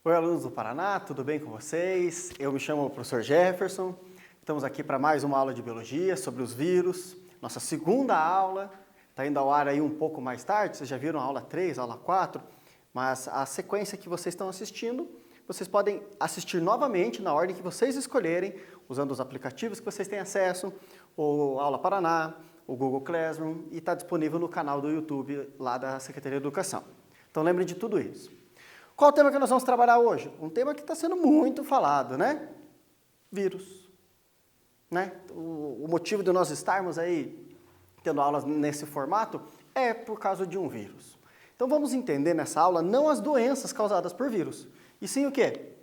Oi, alunos do Paraná, tudo bem com vocês? Eu me chamo professor Jefferson, estamos aqui para mais uma aula de biologia sobre os vírus, nossa segunda aula, está indo ao ar aí um pouco mais tarde, vocês já viram a aula 3, a aula 4, mas a sequência que vocês estão assistindo, vocês podem assistir novamente na ordem que vocês escolherem, usando os aplicativos que vocês têm acesso, o Aula Paraná, o Google Classroom, e está disponível no canal do YouTube lá da Secretaria de Educação. Então lembrem de tudo isso. Qual o tema que nós vamos trabalhar hoje? Um tema que está sendo muito falado, né? Vírus. Né? O motivo de nós estarmos aí tendo aulas nesse formato é por causa de um vírus. Então vamos entender nessa aula não as doenças causadas por vírus, e sim o quê?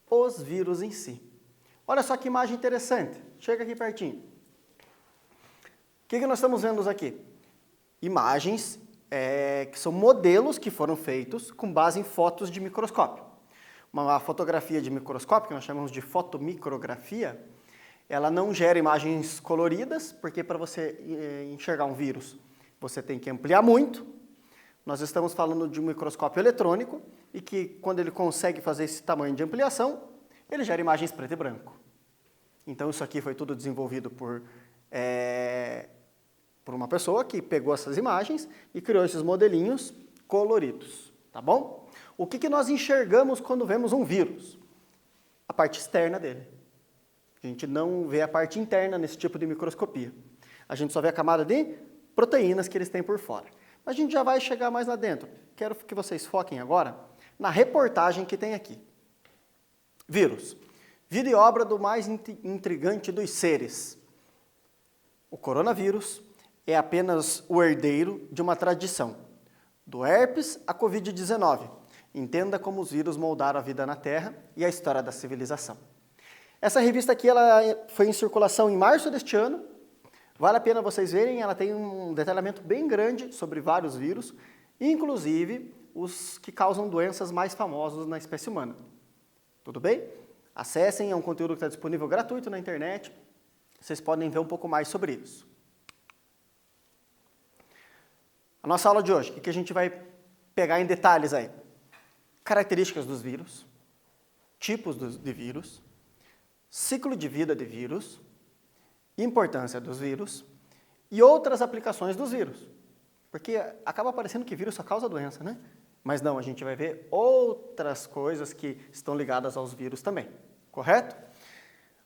Os vírus em si. Olha só que imagem interessante. Chega aqui pertinho. O que nós estamos vendo aqui? Imagens que são modelos que foram feitos com base em fotos de microscópio. Uma fotografia de microscópio, que nós chamamos de fotomicrografia, ela não gera imagens coloridas, porque para você enxergar um vírus, você tem que ampliar muito. Nós estamos falando de um microscópio eletrônico, e que quando ele consegue fazer esse tamanho de ampliação, ele gera imagens preto e branco. Então isso aqui foi tudo desenvolvido por uma pessoa que pegou essas imagens e criou esses modelinhos coloridos, tá bom? O que nós enxergamos quando vemos um vírus? A parte externa dele. A gente não vê a parte interna nesse tipo de microscopia. A gente só vê a camada de proteínas que eles têm por fora. Mas a gente já vai chegar mais lá dentro. Quero que vocês foquem agora na reportagem que tem aqui. Vírus. Vida e obra do mais intrigante dos seres. O coronavírus é apenas o herdeiro de uma tradição, do herpes à Covid-19. Entenda como os vírus moldaram a vida na Terra e a história da civilização. Essa revista aqui ela foi em circulação em março deste ano. Vale a pena vocês verem, ela tem um detalhamento bem grande sobre vários vírus, inclusive os que causam doenças mais famosos na espécie humana. Tudo bem? Acessem, é um conteúdo que está disponível gratuito na internet. Vocês podem ver um pouco mais sobre isso. A nossa aula de hoje, o que a gente vai pegar em detalhes aí? Características dos vírus, tipos de vírus, ciclo de vida de vírus, importância dos vírus e outras aplicações dos vírus. Porque acaba parecendo que vírus só causa doença, né? Mas não, a gente vai ver outras coisas que estão ligadas aos vírus também, correto?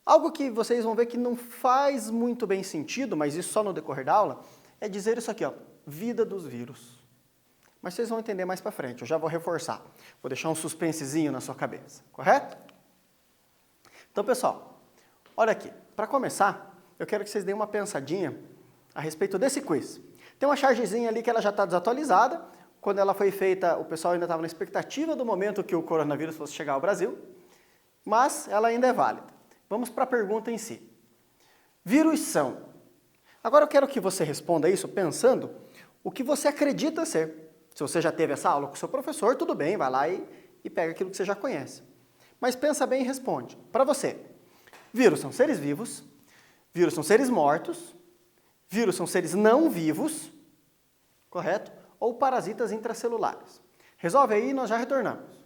Algo que vocês vão ver que não faz muito bem sentido, mas isso só no decorrer da aula, é dizer isso aqui, ó, vida dos vírus. Mas vocês vão entender mais para frente, eu já vou reforçar. Vou deixar um suspensezinho na sua cabeça, correto? Então, pessoal, olha aqui. Para começar, eu quero que vocês deem uma pensadinha a respeito desse quiz. Tem uma chargezinha ali que ela já está desatualizada. Quando ela foi feita, o pessoal ainda estava na expectativa do momento que o coronavírus fosse chegar ao Brasil, mas ela ainda é válida. Vamos para a pergunta em si. Vírus são. Agora eu quero que você responda isso pensando o que você acredita ser. Se você já teve essa aula com o seu professor, tudo bem, vai lá e pega aquilo que você já conhece. Mas pensa bem e responde. Para você, vírus são seres vivos, vírus são seres mortos, vírus são seres não vivos, correto? Ou parasitas intracelulares. Resolve aí e nós já retornamos.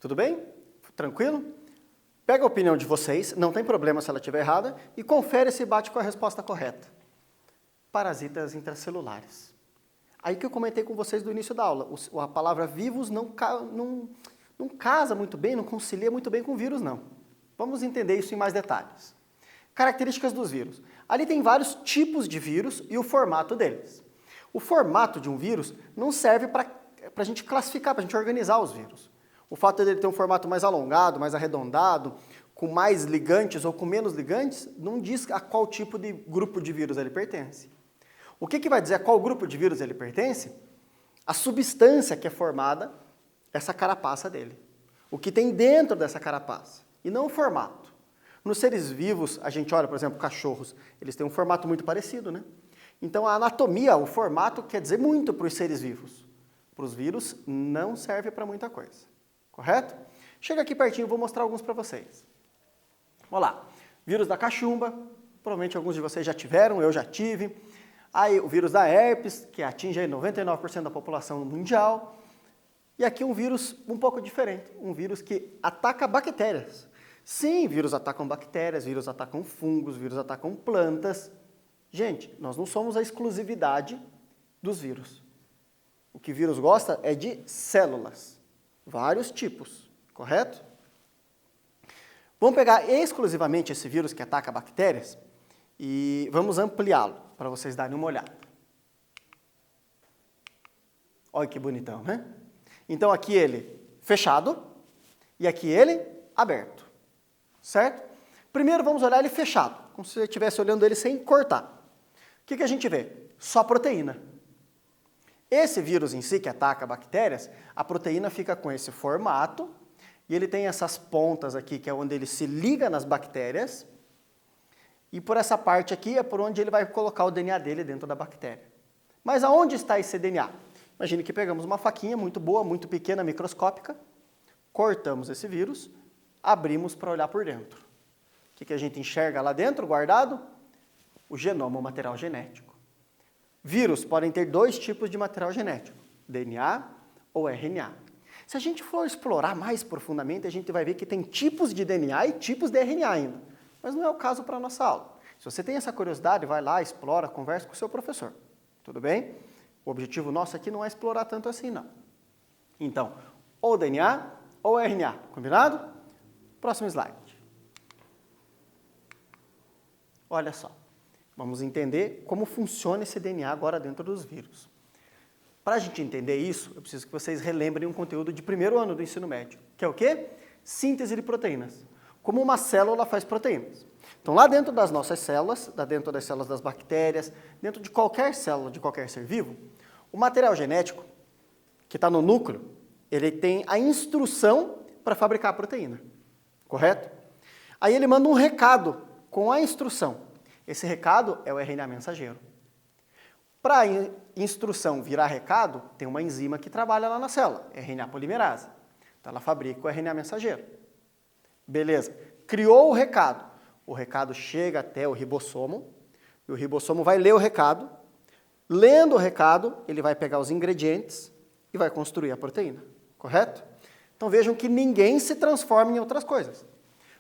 Tudo bem? Tranquilo? Pega a opinião de vocês, não tem problema se ela estiver errada, e confere se bate com a resposta correta. Parasitas intracelulares. Aí que eu comentei com vocês do início da aula, a palavra vivos não casa muito bem, não concilia muito bem com vírus, não. Vamos entender isso em mais detalhes. Características dos vírus. Ali tem vários tipos de vírus e o formato deles. O formato de um vírus não serve para a gente classificar, para a gente organizar os vírus. O fato dele ter um formato mais alongado, mais arredondado, com mais ligantes ou com menos ligantes, não diz a qual tipo de grupo de vírus ele pertence. O que vai dizer a qual grupo de vírus ele pertence? A substância que é formada, essa carapaça dele. O que tem dentro dessa carapaça, e não o formato. Nos seres vivos, a gente olha, por exemplo, cachorros, eles têm um formato muito parecido, né? Então a anatomia, o formato, quer dizer muito para os seres vivos. Para os vírus, não serve para muita coisa. Correto? Chega aqui pertinho, vou mostrar alguns para vocês. Vamos lá. Vírus da cachumba, provavelmente alguns de vocês já tiveram, eu já tive. Aí o vírus da herpes, que atinge aí 99% da população mundial. E aqui um vírus um pouco diferente, um vírus que ataca bactérias. Sim, vírus atacam bactérias, vírus atacam fungos, vírus atacam plantas. Gente, nós não somos a exclusividade dos vírus. O que vírus gosta é de células, vários tipos, correto? Vamos pegar exclusivamente esse vírus que ataca bactérias e vamos ampliá-lo para vocês darem uma olhada. Olha que bonitão, né? Então aqui ele fechado e aqui ele aberto, certo? Primeiro vamos olhar ele fechado, como se você estivesse olhando ele sem cortar. O que a gente vê? Só proteína. Esse vírus em si que ataca bactérias, a proteína fica com esse formato e ele tem essas pontas aqui que é onde ele se liga nas bactérias e por essa parte aqui é por onde ele vai colocar o DNA dele dentro da bactéria. Mas aonde está esse DNA? Imagine que pegamos uma faquinha muito boa, muito pequena, microscópica, cortamos esse vírus, abrimos para olhar por dentro. O que a gente enxerga lá dentro, guardado? O genoma, o material genético. Vírus podem ter dois tipos de material genético, DNA ou RNA. Se a gente for explorar mais profundamente, a gente vai ver que tem tipos de DNA e tipos de RNA ainda. Mas não é o caso para a nossa aula. Se você tem essa curiosidade, vai lá, explora, conversa com o seu professor. Tudo bem? O objetivo nosso aqui não é explorar tanto assim, não. Então, ou DNA ou RNA. Combinado? Próximo slide. Olha só. Vamos entender como funciona esse DNA agora dentro dos vírus. Para a gente entender isso, eu preciso que vocês relembrem um conteúdo de primeiro ano do ensino médio, que é o quê? Síntese de proteínas. Como uma célula faz proteínas. Então, lá dentro das nossas células, dentro das células das bactérias, dentro de qualquer célula, de qualquer ser vivo, o material genético, que está no núcleo, ele tem a instrução para fabricar a proteína. Correto? Aí ele manda um recado com a instrução. Esse recado é o RNA mensageiro. Para a instrução virar recado, tem uma enzima que trabalha lá na célula, RNA polimerase. Então ela fabrica o RNA mensageiro. Beleza. Criou o recado chega até o ribossomo, e o ribossomo vai ler o recado. Lendo o recado, ele vai pegar os ingredientes e vai construir a proteína. Correto? Então vejam que ninguém se transforma em outras coisas.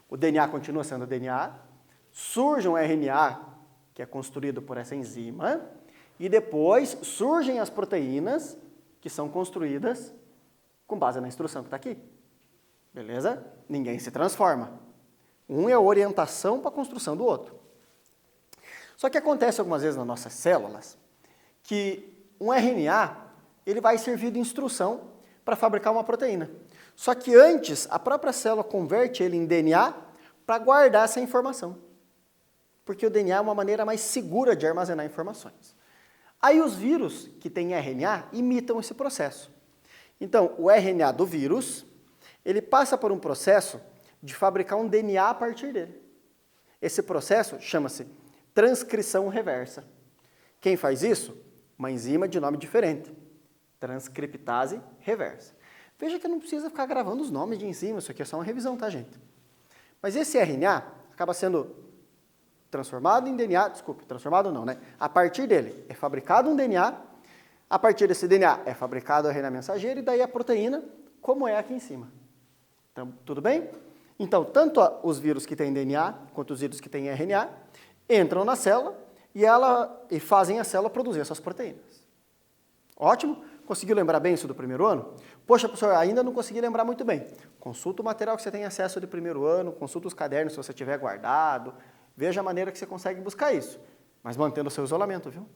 O DNA continua sendo DNA, surge um RNA, que é construído por essa enzima, e depois surgem as proteínas, que são construídas com base na instrução que está aqui. Beleza? Ninguém se transforma. Um é a orientação para a construção do outro. Só que acontece algumas vezes nas nossas células que um RNA ele vai servir de instrução para fabricar uma proteína. Só que antes, a própria célula converte ele em DNA para guardar essa informação. Porque o DNA é uma maneira mais segura de armazenar informações. Aí os vírus que têm RNA imitam esse processo. Então, o RNA do vírus, ele passa por um processo de fabricar um DNA a partir dele. Esse processo chama-se transcrição reversa. Quem faz isso? Uma enzima de nome diferente. Transcriptase reversa. Veja que não precisa ficar gravando os nomes de enzima, isso aqui é só uma revisão, tá, gente? Mas esse RNA acaba sendo transformado em DNA, transformado não, né? A partir dele é fabricado um DNA, a partir desse DNA é fabricado o RNA mensageiro e daí a proteína, como é aqui em cima. Então, tudo bem? Então, tanto os vírus que têm DNA quanto os vírus que têm RNA entram na célula e fazem a célula produzir essas proteínas. Ótimo? Conseguiu lembrar bem isso do primeiro ano? Poxa, professor, ainda não consegui lembrar muito bem. Consulta o material que você tem acesso de primeiro ano, consulta os cadernos se você tiver guardado, veja a maneira que você consegue buscar isso, mas mantendo o seu isolamento, viu?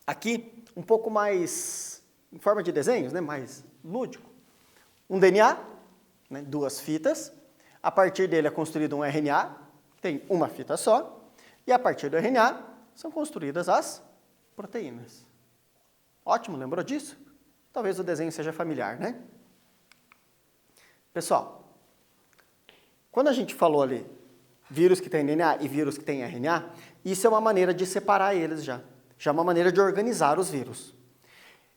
Aqui, um pouco mais em forma de desenhos, né, mais lúdico. Um DNA, né, 2 fitas, a partir dele é construído um RNA, tem uma fita só, e a partir do RNA são construídas as proteínas. Ótimo, lembrou disso? Talvez o desenho seja familiar, né? Pessoal, quando a gente falou ali, vírus que tem DNA e vírus que tem RNA, isso é uma maneira de separar eles já. Já é uma maneira de organizar os vírus.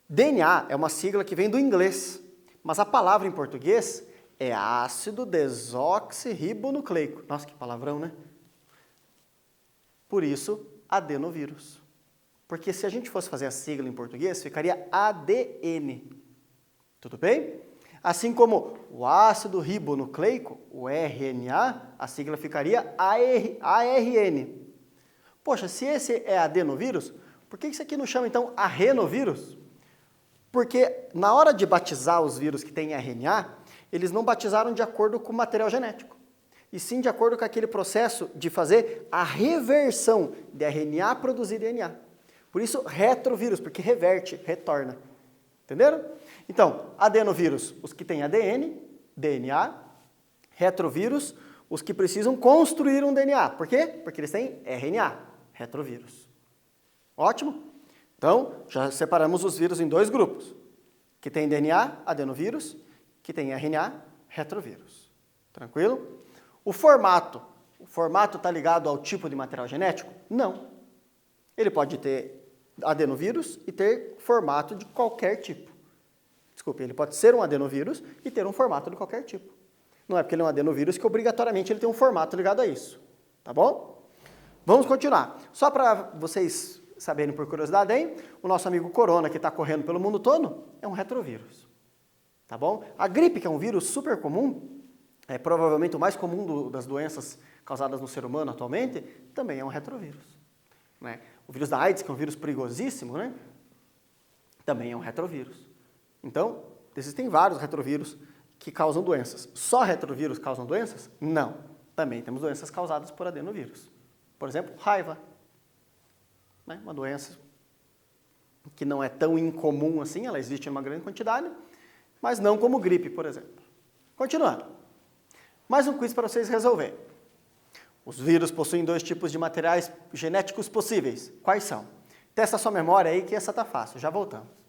DNA é uma sigla que vem do inglês, mas a palavra em português é ácido desoxirribonucleico. Nossa, que palavrão, né? Por isso, adenovírus. Porque se a gente fosse fazer a sigla em português, ficaria ADN. Tudo bem? Assim como o ácido ribonucleico, o RNA, a sigla ficaria ARN. Poxa, se esse é adenovírus, por que isso aqui não chama então arrenovírus? Porque na hora de batizar os vírus que têm RNA, eles não batizaram de acordo com o material genético, e sim de acordo com aquele processo de fazer a reversão de RNA produzir DNA. Por isso, retrovírus, porque reverte, retorna. Entenderam? Então, adenovírus, os que têm ADN, DNA, retrovírus, os que precisam construir um DNA. Por quê? Porque eles têm RNA, retrovírus. Ótimo? Então, já separamos os vírus em 2 grupos. Que tem DNA, adenovírus, que tem RNA, retrovírus. Tranquilo? O formato está ligado ao tipo de material genético? Não. Ele pode ter adenovírus e ter formato de qualquer tipo. Desculpe, ele pode ser um adenovírus e ter um formato de qualquer tipo. Não é porque ele é um adenovírus que obrigatoriamente ele tem um formato ligado a isso. Tá bom? Vamos continuar. Só para vocês saberem por curiosidade, hein? O nosso amigo corona, que está correndo pelo mundo todo, é um retrovírus. Tá bom? A gripe, que é um vírus super comum, é provavelmente o mais comum das doenças causadas no ser humano atualmente, também é um retrovírus. Né? O vírus da AIDS, que é um vírus perigosíssimo, né? Também é um retrovírus. Então, existem vários retrovírus que causam doenças. Só retrovírus causam doenças? Não. Também temos doenças causadas por adenovírus. Por exemplo, raiva. Né? Uma doença que não é tão incomum assim, ela existe em uma grande quantidade, mas não como gripe, por exemplo. Continuando. Mais um quiz para vocês resolverem. Os vírus possuem 2 tipos de materiais genéticos possíveis. Quais são? Testa sua memória aí que essa tá fácil. Já voltamos.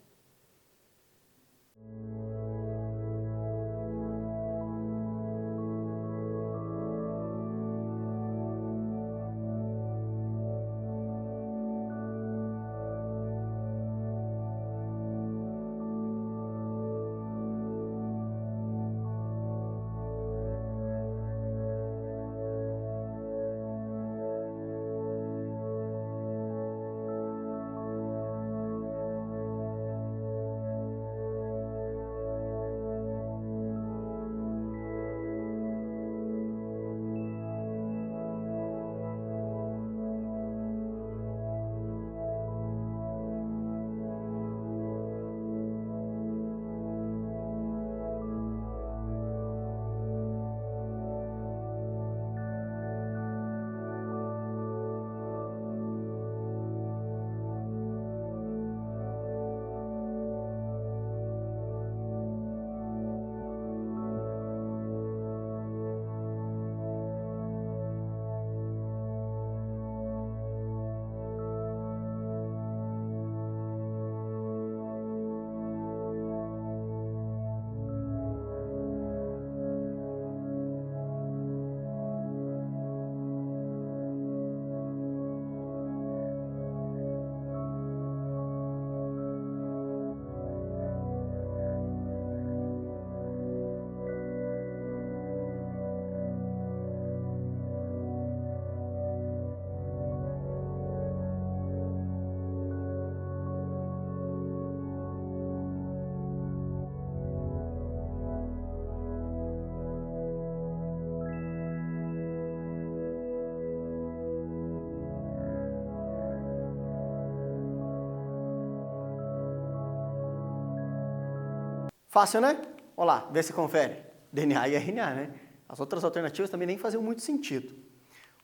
Fácil, né? Olha lá, vê se confere. DNA e RNA, né? As outras alternativas também nem faziam muito sentido.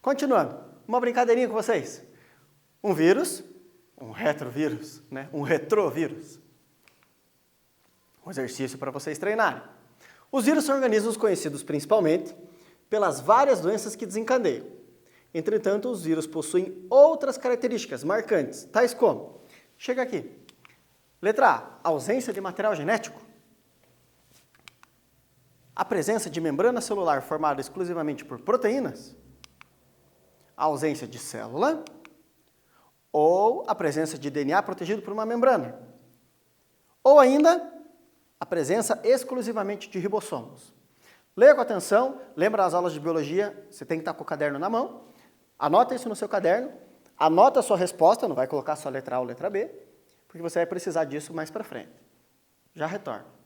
Continuando, uma brincadeirinha com vocês. Um vírus, um retrovírus, né? Um retrovírus. Um exercício para vocês treinarem. Os vírus são organismos conhecidos principalmente pelas várias doenças que desencadeiam. Entretanto, os vírus possuem outras características marcantes, tais como, chega aqui, letra A, ausência de material genético. A presença de membrana celular formada exclusivamente por proteínas. A ausência de célula. Ou a presença de DNA protegido por uma membrana. Ou ainda, a presença exclusivamente de ribossomos. Leia com atenção, lembra das aulas de biologia, você tem que estar com o caderno na mão. Anota isso no seu caderno, anota a sua resposta, não vai colocar só a letra A ou letra B, porque você vai precisar disso mais para frente. Já retorno.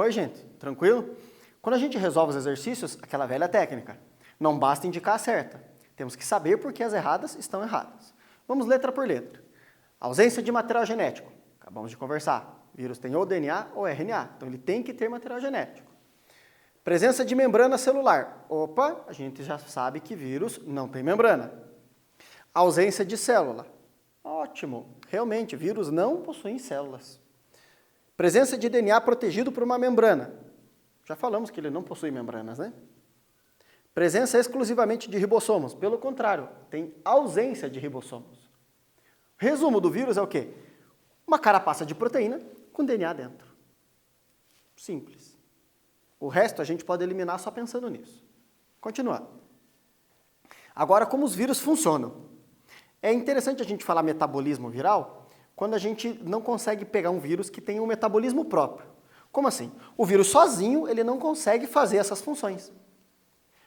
Oi, gente, tranquilo? Quando a gente resolve os exercícios, aquela velha técnica, não basta indicar a certa, temos que saber por que as erradas estão erradas. Vamos letra por letra. Ausência de material genético, acabamos de conversar. O vírus tem ou DNA ou RNA, então ele tem que ter material genético. Presença de membrana celular. Opa, a gente já sabe que vírus não tem membrana. Ausência de célula. Ótimo, realmente, vírus não possuem células. Presença de DNA protegido por uma membrana. Já falamos que ele não possui membranas, né? Presença exclusivamente de ribossomos. Pelo contrário, tem ausência de ribossomos. Resumo do vírus é o quê? Uma carapaça de proteína com DNA dentro. Simples. O resto a gente pode eliminar só pensando nisso. Continuando. Agora, como os vírus funcionam? É interessante a gente falar metabolismo viral quando a gente não consegue pegar um vírus que tem um metabolismo próprio. Como assim? O vírus sozinho, ele não consegue fazer essas funções.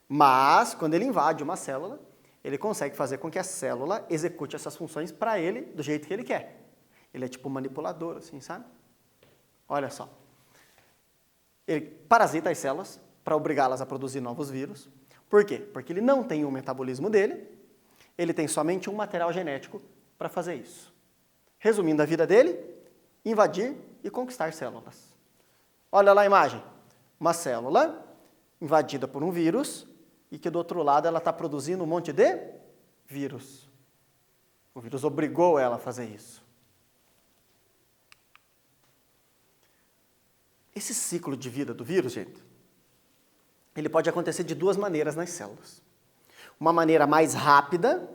Mas, quando ele invade uma célula, ele consegue fazer com que a célula execute essas funções para ele do jeito que ele quer. Ele é tipo um manipulador, assim, sabe? Olha só. Ele parasita as células para obrigá-las a produzir novos vírus. Por quê? Porque ele não tem um metabolismo dele, ele tem somente um material genético para fazer isso. Resumindo a vida dele, invadir e conquistar células. Olha lá a imagem. Uma célula invadida por um vírus e que do outro lado ela está produzindo um monte de vírus. O vírus obrigou ela a fazer isso. Esse ciclo de vida do vírus, gente, ele pode acontecer de duas maneiras nas células. Uma maneira mais rápida,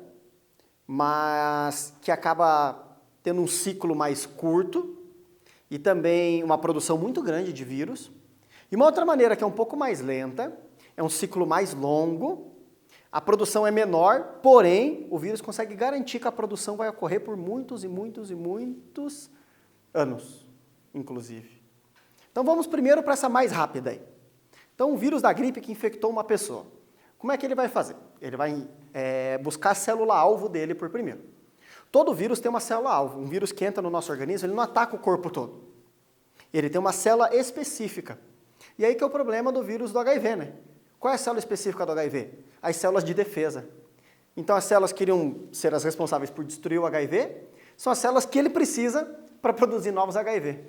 mas que acaba tendo um ciclo mais curto e também uma produção muito grande de vírus. E uma outra maneira que é um pouco mais lenta, é um ciclo mais longo, a produção é menor, porém o vírus consegue garantir que a produção vai ocorrer por muitos e muitos e muitos anos, inclusive. Então vamos primeiro para essa mais rápida aí. Então o vírus da gripe que infectou uma pessoa. Como é que ele vai fazer? Ele vai buscar a célula-alvo dele por primeiro. Todo vírus tem uma célula-alvo. Um vírus que entra no nosso organismo, ele não ataca o corpo todo. Ele tem uma célula específica. E aí que é o problema do vírus do HIV, né? Qual é a célula específica do HIV? As células de defesa. Então as células que iriam ser as responsáveis por destruir o HIV são as células que ele precisa para produzir novos HIV.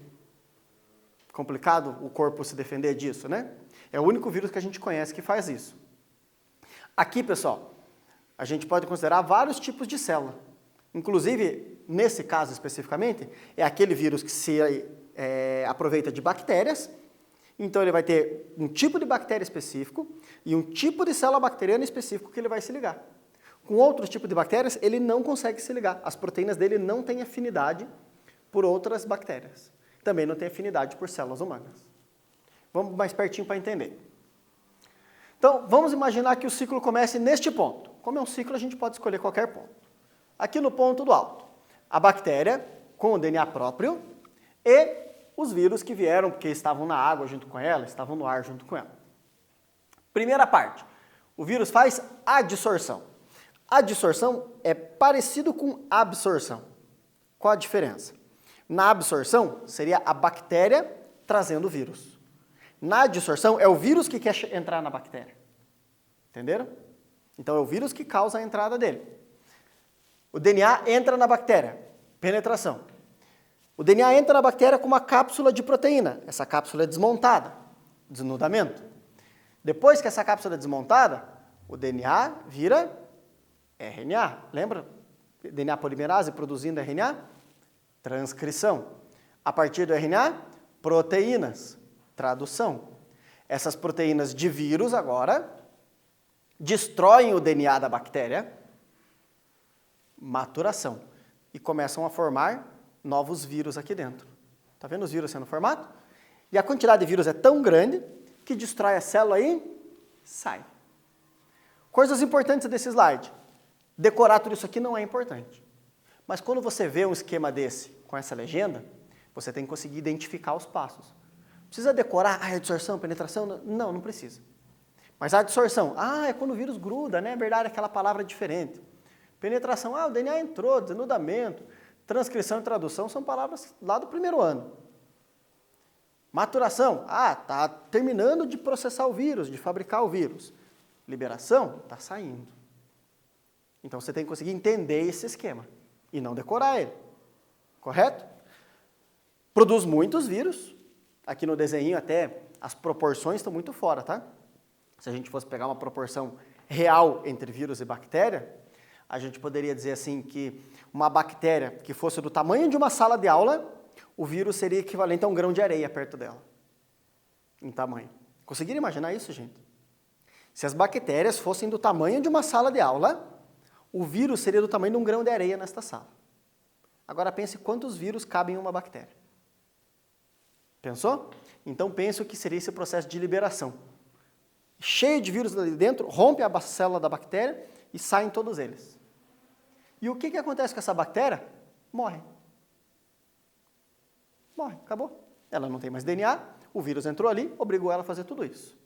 Complicado o corpo se defender disso, né? É o único vírus que a gente conhece que faz isso. Aqui, pessoal, a gente pode considerar vários tipos de célula. Inclusive, nesse caso especificamente, é aquele vírus que se aproveita de bactérias. Então, ele vai ter um tipo de bactéria específico e um tipo de célula bacteriana específico que ele vai se ligar. Com outros tipos de bactérias, ele não consegue se ligar. As proteínas dele não têm afinidade por outras bactérias. Também não tem afinidade por células humanas. Vamos mais pertinho para entender. Então, vamos imaginar que o ciclo comece neste ponto. Como é um ciclo, a gente pode escolher qualquer ponto. Aqui no ponto do alto, a bactéria com o DNA próprio e os vírus que vieram porque estavam na água junto com ela, estavam no ar junto com ela. Primeira parte, o vírus faz adsorção. Adsorção é parecido com absorção. Qual a diferença? Na absorção, seria a bactéria trazendo o vírus. Na adsorção, é o vírus que quer entrar na bactéria. Entenderam? Então, é o vírus que causa a entrada dele. O DNA entra na bactéria. Penetração. O DNA entra na bactéria com uma cápsula de proteína. Essa cápsula é desmontada. Desnudamento. Depois que essa cápsula é desmontada, o DNA vira RNA. Lembra? DNA polimerase produzindo RNA? Transcrição. A partir do RNA, proteínas. Tradução. Essas proteínas de vírus agora destroem o DNA da bactéria. Maturação. E começam a formar novos vírus aqui dentro. Tá vendo os vírus sendo formados? E a quantidade de vírus é tão grande que destrói a célula e sai. Coisas importantes desse slide. Decorar tudo isso aqui não é importante. Mas quando você vê um esquema desse, com essa legenda, você tem que conseguir identificar os passos. Precisa decorar a adsorção, penetração? Não, não precisa. Mas a adsorção, é quando o vírus gruda, né? É verdade, aquela palavra diferente. Penetração, o DNA entrou, desnudamento, transcrição e tradução são palavras lá do primeiro ano. Maturação, está terminando de processar o vírus, de fabricar o vírus. Liberação, está saindo. Então você tem que conseguir entender esse esquema e não decorar ele, correto? Produz muitos vírus, aqui no desenho até as proporções estão muito fora, tá? Se a gente fosse pegar uma proporção real entre vírus e bactéria, a gente poderia dizer assim que uma bactéria que fosse do tamanho de uma sala de aula, o vírus seria equivalente a um grão de areia perto dela, em tamanho. Conseguiram imaginar isso, gente? Se as bactérias fossem do tamanho de uma sala de aula, o vírus seria do tamanho de um grão de areia nesta sala. Agora pense quantos vírus cabem em uma bactéria. Pensou? Então pense o que seria esse processo de liberação. Cheio de vírus ali dentro, rompe a célula da bactéria e saem todos eles. E o que acontece com essa bactéria? Morre. Morre, acabou. Ela não tem mais DNA, o vírus entrou ali, obrigou ela a fazer tudo isso.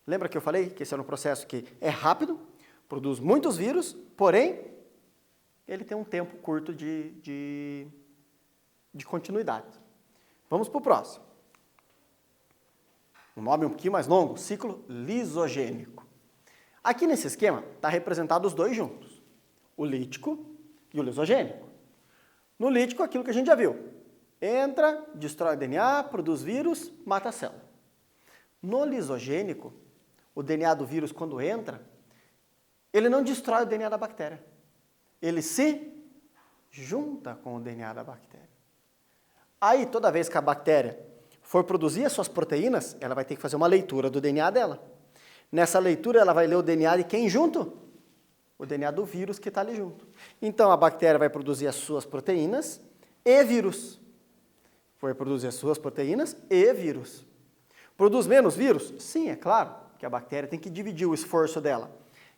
Lembra que eu falei que esse era um processo que é rápido, produz muitos vírus, porém, ele tem um tempo curto de continuidade. Vamos para o próximo. Um nome um pouquinho mais longo, ciclo lisogênico. Aqui nesse esquema está representado os dois juntos, o lítico e o lisogênico. No lítico, aquilo que a gente já viu. Entra, destrói o DNA, produz vírus, mata a célula. No lisogênico, o DNA do vírus, quando entra, ele não destrói o DNA da bactéria. Ele se junta com o DNA da bactéria. Aí, toda vez que a bactéria for produzir as suas proteínas, ela vai ter que fazer uma leitura do DNA dela. Nessa leitura, ela vai ler o DNA de quem junto? O DNA do vírus que está ali junto. Então, a bactéria vai produzir as suas proteínas e vírus. Vai produzir as suas proteínas e vírus. Produz menos vírus? Sim, é claro, que a bactéria tem que dividir o esforço dela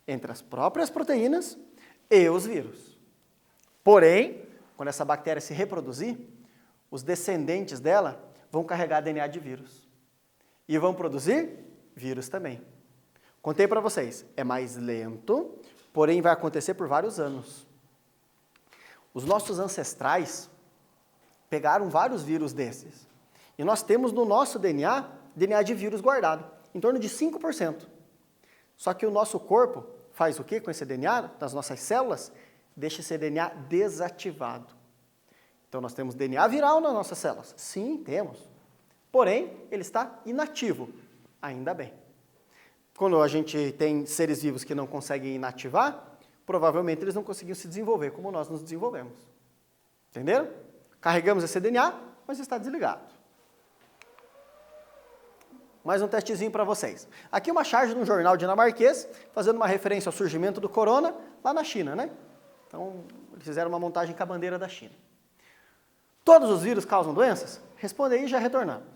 entre as próprias proteínas e os vírus. Porém, quando essa bactéria se reproduzir, os descendentes dela vão carregar DNA de vírus. E vão produzir vírus também. Contei para vocês, é mais lento, porém vai acontecer por vários anos. Os nossos ancestrais pegaram vários vírus desses. E nós temos no nosso DNA, DNA de vírus guardado, em torno de 5%. Só que o nosso corpo faz o quê com esse DNA, das nossas células? Deixa esse DNA desativado. Então nós temos DNA viral nas nossas células? Sim, temos. Porém, ele está inativo, ainda bem. Quando a gente tem seres vivos que não conseguem inativar, provavelmente eles não conseguiam se desenvolver como nós nos desenvolvemos. Entenderam? Carregamos esse DNA, mas está desligado. Mais um testezinho para vocês. Aqui uma charge de um jornal dinamarquês, fazendo uma referência ao surgimento do corona lá na China, né? Então, eles fizeram uma montagem com a bandeira da China. Todos os vírus causam doenças? Responde aí e já retornamos.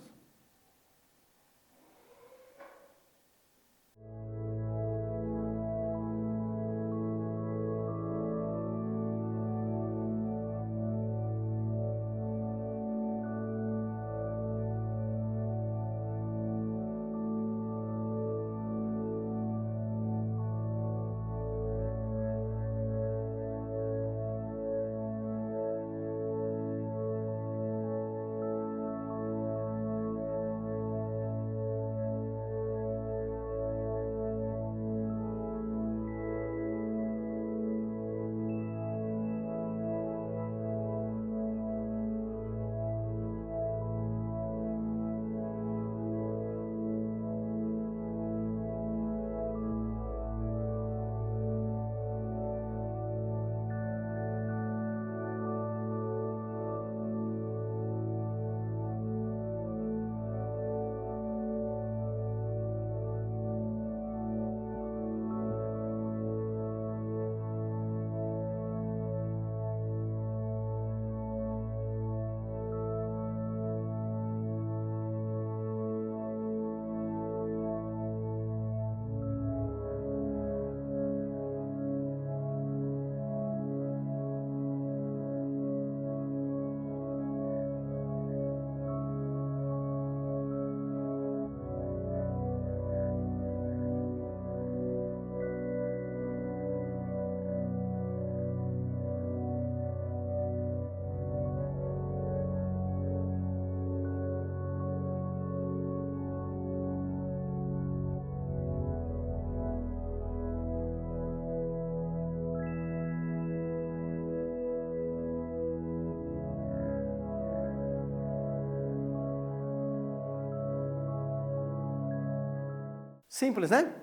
Simples, né?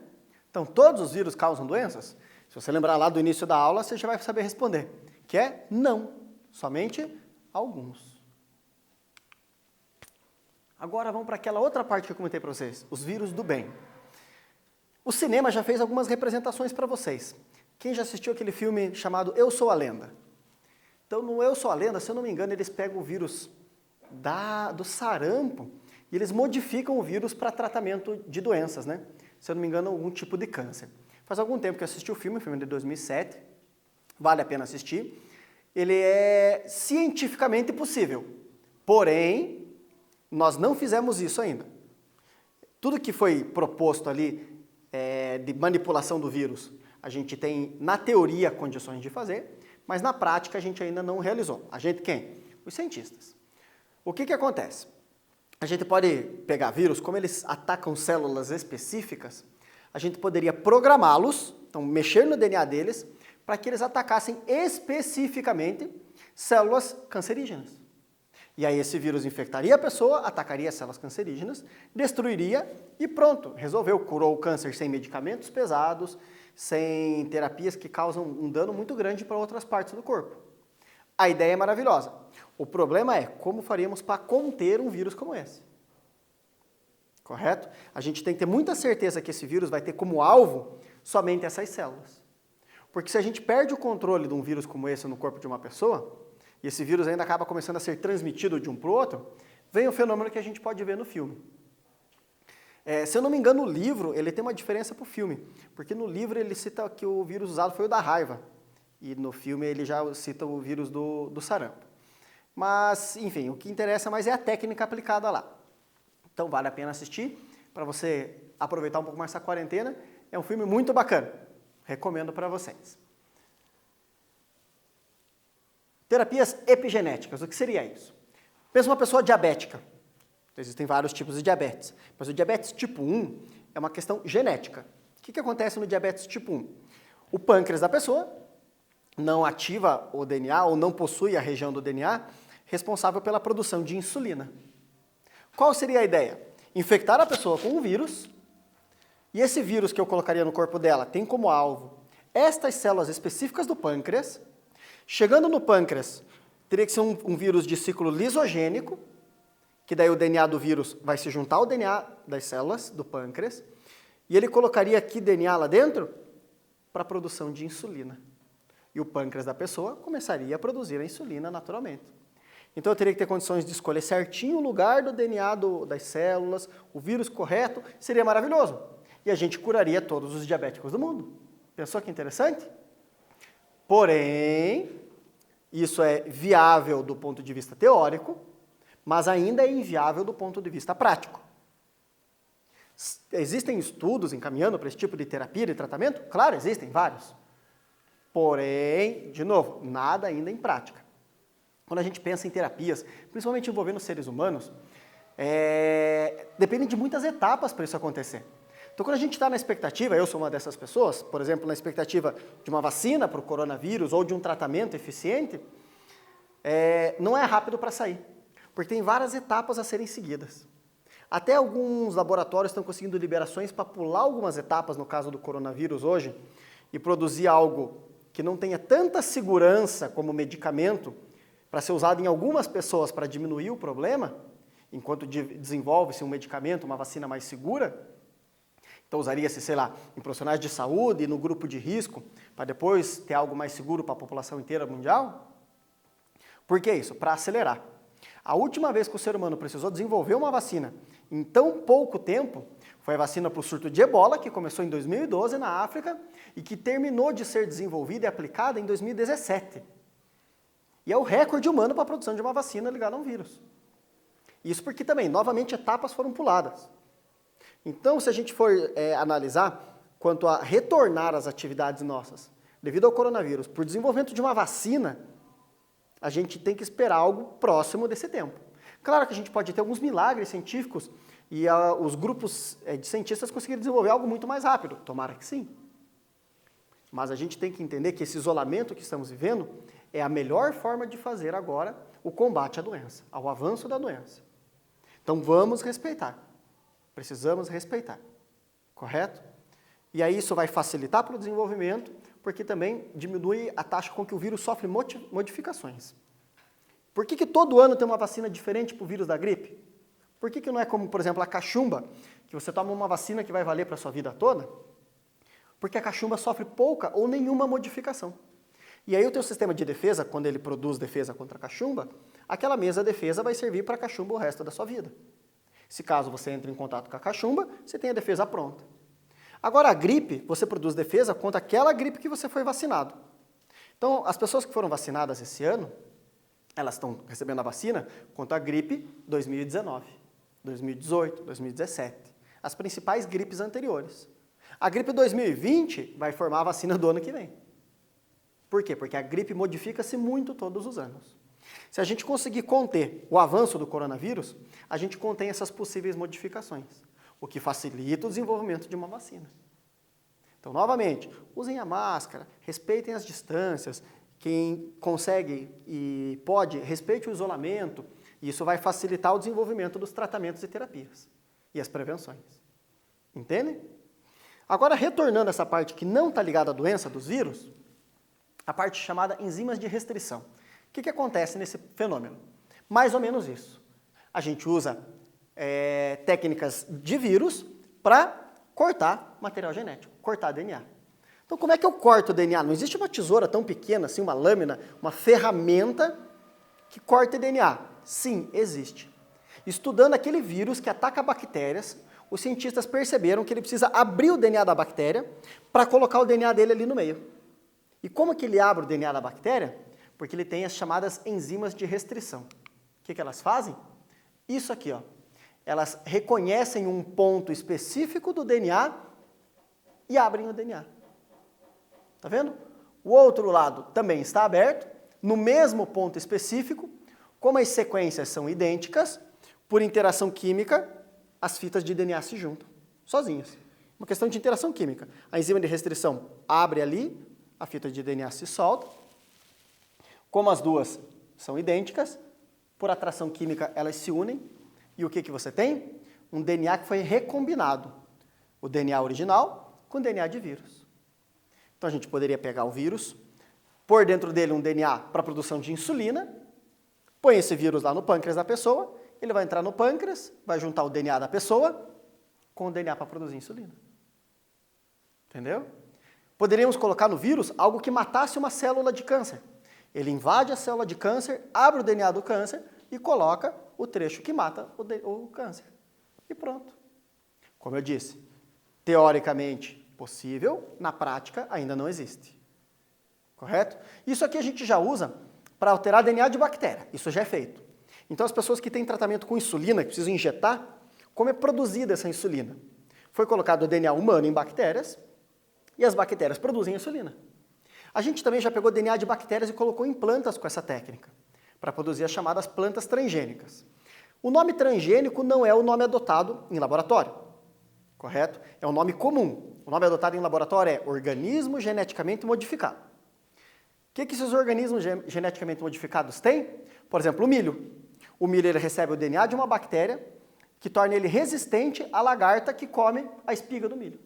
Então, todos os vírus causam doenças? Se você lembrar lá do início da aula, você já vai saber responder, que é não, somente alguns. Agora vamos para aquela outra parte que eu comentei para vocês, os vírus do bem. O cinema já fez algumas representações para vocês. Quem já assistiu aquele filme chamado Eu Sou a Lenda? Então, no Eu Sou a Lenda, se eu não me engano, eles pegam o vírus do sarampo e eles modificam o vírus para tratamento de doenças, né? Se eu não me engano, algum tipo de câncer. Faz algum tempo que eu assisti o filme de 2007, vale a pena assistir. Ele é cientificamente possível, porém, nós não fizemos isso ainda. Tudo que foi proposto ali de manipulação do vírus, a gente tem, na teoria, condições de fazer, mas na prática a gente ainda não realizou. A gente quem? Os cientistas. O que acontece? A gente pode pegar vírus, como eles atacam células específicas, a gente poderia programá-los, então mexer no DNA deles, para que eles atacassem especificamente células cancerígenas. E aí esse vírus infectaria a pessoa, atacaria as células cancerígenas, destruiria e pronto, resolveu, curou o câncer sem medicamentos pesados, sem terapias que causam um dano muito grande para outras partes do corpo. A ideia é maravilhosa. O problema é como faríamos para conter um vírus como esse. Correto? A gente tem que ter muita certeza que esse vírus vai ter como alvo somente essas células. Porque se a gente perde o controle de um vírus como esse no corpo de uma pessoa, e esse vírus ainda acaba começando a ser transmitido de um para o outro, vem o fenômeno que a gente pode ver no filme. Se eu não me engano, o livro ele tem uma diferença para o filme, porque no livro ele cita que o vírus usado foi o da raiva, e no filme ele já cita o vírus do sarampo. Mas, enfim, o que interessa mais é a técnica aplicada lá. Então vale a pena assistir, para você aproveitar um pouco mais essa quarentena. É um filme muito bacana, recomendo para vocês. Terapias epigenéticas, o que seria isso? Pensa uma pessoa diabética. Existem vários tipos de diabetes, mas o diabetes tipo 1 é uma questão genética. O que acontece no diabetes tipo 1? O pâncreas da pessoa não ativa o DNA ou não possui a região do DNA responsável pela produção de insulina. Qual seria a ideia? Infectar a pessoa com um vírus, e esse vírus que eu colocaria no corpo dela tem como alvo estas células específicas do pâncreas. Chegando no pâncreas, teria que ser um vírus de ciclo lisogênico, que daí o DNA do vírus vai se juntar ao DNA das células do pâncreas, e ele colocaria aqui DNA lá dentro para a produção de insulina. E o pâncreas da pessoa começaria a produzir a insulina naturalmente. Então eu teria que ter condições de escolher certinho o lugar do DNA das células, o vírus correto, seria maravilhoso. E a gente curaria todos os diabéticos do mundo. Pensou que interessante? Porém, isso é viável do ponto de vista teórico, mas ainda é inviável do ponto de vista prático. Existem estudos encaminhando para esse tipo de terapia, de tratamento? Claro, existem vários. Porém, de novo, nada ainda em prática. Quando a gente pensa em terapias, principalmente envolvendo seres humanos, depende de muitas etapas para isso acontecer. Então, quando a gente está na expectativa, eu sou uma dessas pessoas, por exemplo, na expectativa de uma vacina para o coronavírus ou de um tratamento eficiente, não é rápido para sair, porque tem várias etapas a serem seguidas. Até alguns laboratórios estão conseguindo liberações para pular algumas etapas, no caso do coronavírus hoje, e produzir algo que não tenha tanta segurança como medicamento para ser usado em algumas pessoas para diminuir o problema, enquanto desenvolve-se um medicamento, uma vacina mais segura. Então usaria-se, sei lá, em profissionais de saúde e no grupo de risco, para depois ter algo mais seguro para a população inteira mundial? Por que isso? Para acelerar. A última vez que o ser humano precisou desenvolver uma vacina em tão pouco tempo, foi a vacina para o surto de ebola, que começou em 2012 na África e que terminou de ser desenvolvida e aplicada em 2017. E é o recorde humano para a produção de uma vacina ligada a um vírus. Isso porque também, novamente, etapas foram puladas. Então, se a gente for analisar quanto a retornar às atividades nossas, devido ao coronavírus, por desenvolvimento de uma vacina, a gente tem que esperar algo próximo desse tempo. Claro que a gente pode ter alguns milagres científicos e os grupos de cientistas conseguirem desenvolver algo muito mais rápido. Tomara que sim. Mas a gente tem que entender que esse isolamento que estamos vivendo é a melhor forma de fazer agora o combate à doença, ao avanço da doença. Então vamos respeitar. Precisamos respeitar. correto? E aí isso vai facilitar para o desenvolvimento, porque também diminui a taxa com que o vírus sofre modificações. Por que todo ano tem uma vacina diferente para o vírus da gripe? Por que não é como, por exemplo, a cachumba, que você toma uma vacina que vai valer para a sua vida toda? Porque a cachumba sofre pouca ou nenhuma modificação. E aí o teu sistema de defesa, quando ele produz defesa contra a cachumba, aquela mesma defesa vai servir para a cachumba o resto da sua vida. Se caso você entre em contato com a cachumba, você tem a defesa pronta. Agora a gripe, você produz defesa contra aquela gripe que você foi vacinado. Então, as pessoas que foram vacinadas esse ano, elas estão recebendo a vacina contra a gripe 2019, 2018, 2017. As principais gripes anteriores. A gripe 2020 vai formar a vacina do ano que vem. Por quê? Porque a gripe modifica-se muito todos os anos. Se a gente conseguir conter o avanço do coronavírus, a gente contém essas possíveis modificações, o que facilita o desenvolvimento de uma vacina. Então, novamente, usem a máscara, respeitem as distâncias, quem consegue e pode, respeite o isolamento, e isso vai facilitar o desenvolvimento dos tratamentos e terapias e as prevenções. Entendem? Agora, retornando a essa parte que não está ligada à doença dos vírus, a parte chamada enzimas de restrição. O que acontece nesse fenômeno? Mais ou menos isso. A gente usa técnicas de vírus para cortar material genético, cortar DNA. Então, como é que eu corto o DNA? Não existe uma tesoura tão pequena, assim, uma lâmina, uma ferramenta que corta DNA. Sim, existe. Estudando aquele vírus que ataca bactérias, os cientistas perceberam que ele precisa abrir o DNA da bactéria para colocar o DNA dele ali no meio. E como que ele abre o DNA da bactéria? Porque ele tem as chamadas enzimas de restrição. O que elas fazem? Isso aqui, ó. Elas reconhecem um ponto específico do DNA e abrem o DNA. Tá vendo? O outro lado também está aberto, no mesmo ponto específico, como as sequências são idênticas, por interação química, as fitas de DNA se juntam, sozinhas. Uma questão de interação química. A enzima de restrição abre ali, a fita de DNA se solta. Como as duas são idênticas, por atração química elas se unem. E o que você tem? Um DNA que foi recombinado. O DNA original com o DNA de vírus. Então a gente poderia pegar o vírus, pôr dentro dele um DNA para a produção de insulina, põe esse vírus lá no pâncreas da pessoa, ele vai entrar no pâncreas, vai juntar o DNA da pessoa com o DNA para produzir insulina. Entendeu? Poderíamos colocar no vírus algo que matasse uma célula de câncer. Ele invade a célula de câncer, abre o DNA do câncer e coloca o trecho que mata o câncer. E pronto. Como eu disse, teoricamente possível, na prática ainda não existe. Correto? Isso aqui a gente já usa para alterar DNA de bactéria. Isso já é feito. Então as pessoas que têm tratamento com insulina, que precisam injetar, como é produzida essa insulina? Foi colocado o DNA humano em bactérias, e as bactérias produzem insulina. A gente também já pegou DNA de bactérias e colocou em plantas com essa técnica, para produzir as chamadas plantas transgênicas. O nome transgênico não é o nome adotado em laboratório, correto? É um nome comum. O nome adotado em laboratório é organismo geneticamente modificado. O que esses organismos geneticamente modificados têm? Por exemplo, o milho. O milho ele recebe o DNA de uma bactéria que torna ele resistente à lagarta que come a espiga do milho.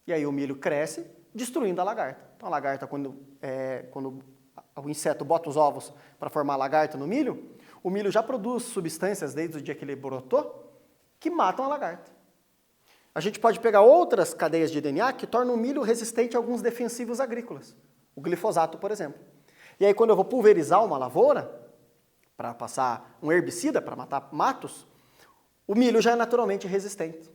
E aí o milho cresce, destruindo a lagarta. Então a lagarta, quando o inseto bota os ovos para formar a lagarta no milho, o milho já produz substâncias desde o dia que ele brotou que matam a lagarta. A gente pode pegar outras cadeias de DNA que tornam o milho resistente a alguns defensivos agrícolas. O glifosato, por exemplo. E aí quando eu vou pulverizar uma lavoura, para passar um herbicida, para matar matos, o milho já é naturalmente resistente.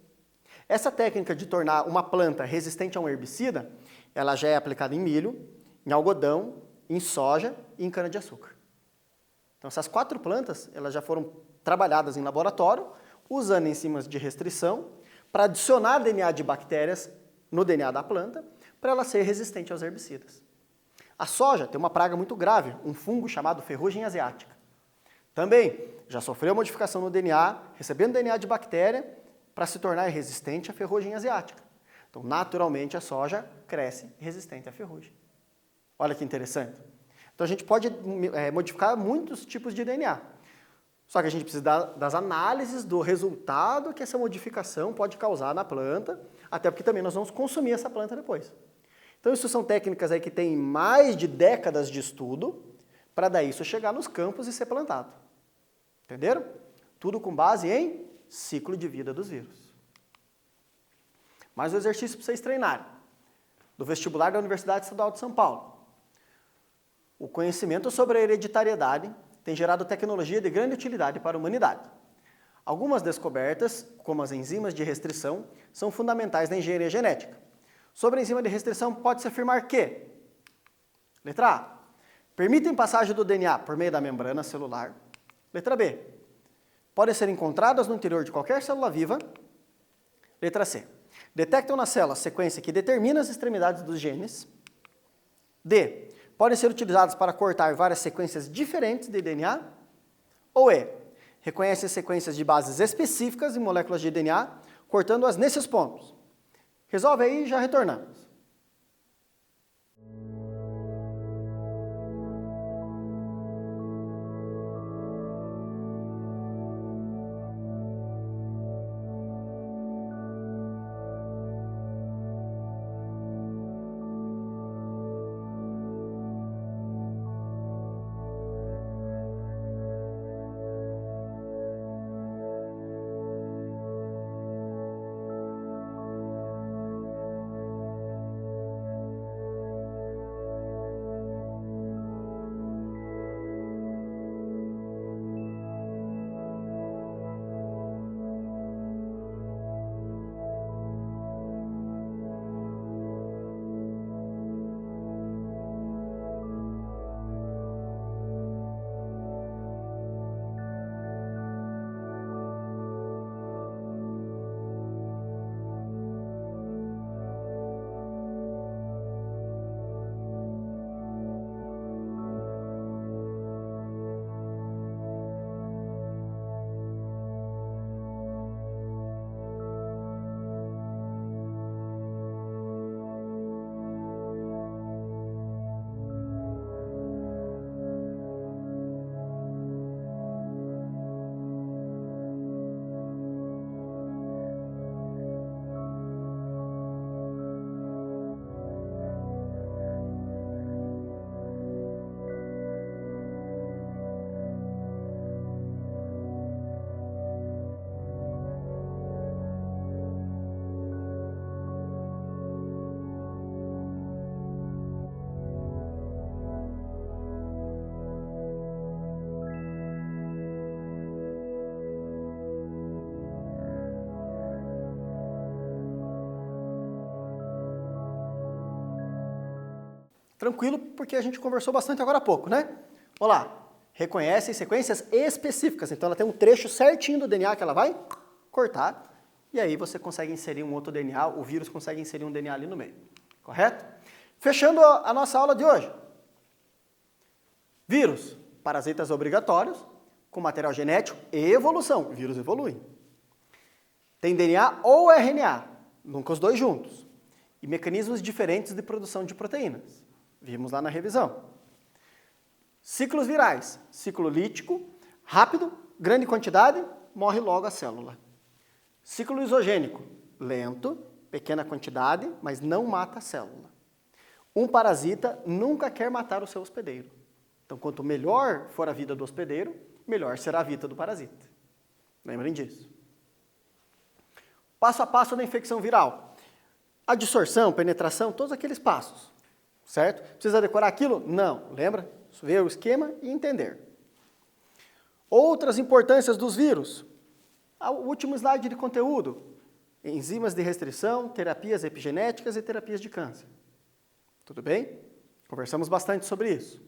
Essa técnica de tornar uma planta resistente a um herbicida, ela já é aplicada em milho, em algodão, em soja e em cana-de-açúcar. Então essas 4 plantas, elas já foram trabalhadas em laboratório, usando enzimas de restrição, para adicionar DNA de bactérias no DNA da planta, para ela ser resistente aos herbicidas. A soja tem uma praga muito grave, um fungo chamado ferrugem asiática. Também já sofreu modificação no DNA, recebendo DNA de bactéria, para se tornar resistente à ferrugem asiática. Então, naturalmente, a soja cresce resistente à ferrugem. Olha que interessante. Então, a gente pode modificar muitos tipos de DNA. Só que a gente precisa das análises do resultado que essa modificação pode causar na planta, até porque também nós vamos consumir essa planta depois. Então isso são técnicas aí que têm mais de décadas de estudo, para daí isso chegar nos campos e ser plantado. Entenderam? Tudo com base em ciclo de vida dos vírus. Mais um exercício para vocês treinarem. Do vestibular da Universidade Estadual de São Paulo. O conhecimento sobre a hereditariedade tem gerado tecnologia de grande utilidade para a humanidade. Algumas descobertas, como as enzimas de restrição, são fundamentais na engenharia genética. Sobre a enzima de restrição, pode-se afirmar que: letra A. Permitem passagem do DNA por meio da membrana celular. Letra B. Podem ser encontradas no interior de qualquer célula viva. Letra C. Detectam na célula a sequência que determina as extremidades dos genes. D. Podem ser utilizadas para cortar várias sequências diferentes de DNA. Ou E. Reconhecem sequências de bases específicas em moléculas de DNA, cortando-as nesses pontos. Resolve aí e já retornamos. Tranquilo, porque a gente conversou bastante agora há pouco, né? Olha lá, reconhece sequências específicas, então ela tem um trecho certinho do DNA que ela vai cortar, e aí você consegue inserir um outro DNA, o vírus consegue inserir um DNA ali no meio, correto? Fechando a nossa aula de hoje. Vírus, parasitas obrigatórios, com material genético e evolução, o vírus evolui. Tem DNA ou RNA, nunca os dois juntos, e mecanismos diferentes de produção de proteínas. Vimos lá na revisão. Ciclos virais. Ciclo lítico, rápido, grande quantidade, morre logo a célula. Ciclo isogênico. Lento, pequena quantidade, mas não mata a célula. Um parasita nunca quer matar o seu hospedeiro. Então, quanto melhor for a vida do hospedeiro, melhor será a vida do parasita. Lembrem disso. Passo a passo da infecção viral. Adsorção, penetração, todos aqueles passos. Certo? Precisa decorar aquilo? Não. Lembra? Ver o esquema e entender. Outras importâncias dos vírus. O último slide de conteúdo. Enzimas de restrição, terapias epigenéticas e terapias de câncer. Tudo bem? Conversamos bastante sobre isso.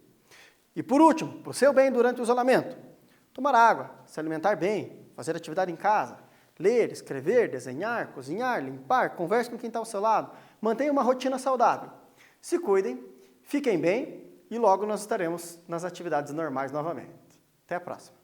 E por último, para o seu bem durante o isolamento, tomar água, se alimentar bem, fazer atividade em casa, ler, escrever, desenhar, cozinhar, limpar, converse com quem está ao seu lado, mantenha uma rotina saudável. Se cuidem, fiquem bem e logo nós estaremos nas atividades normais novamente. Até a próxima.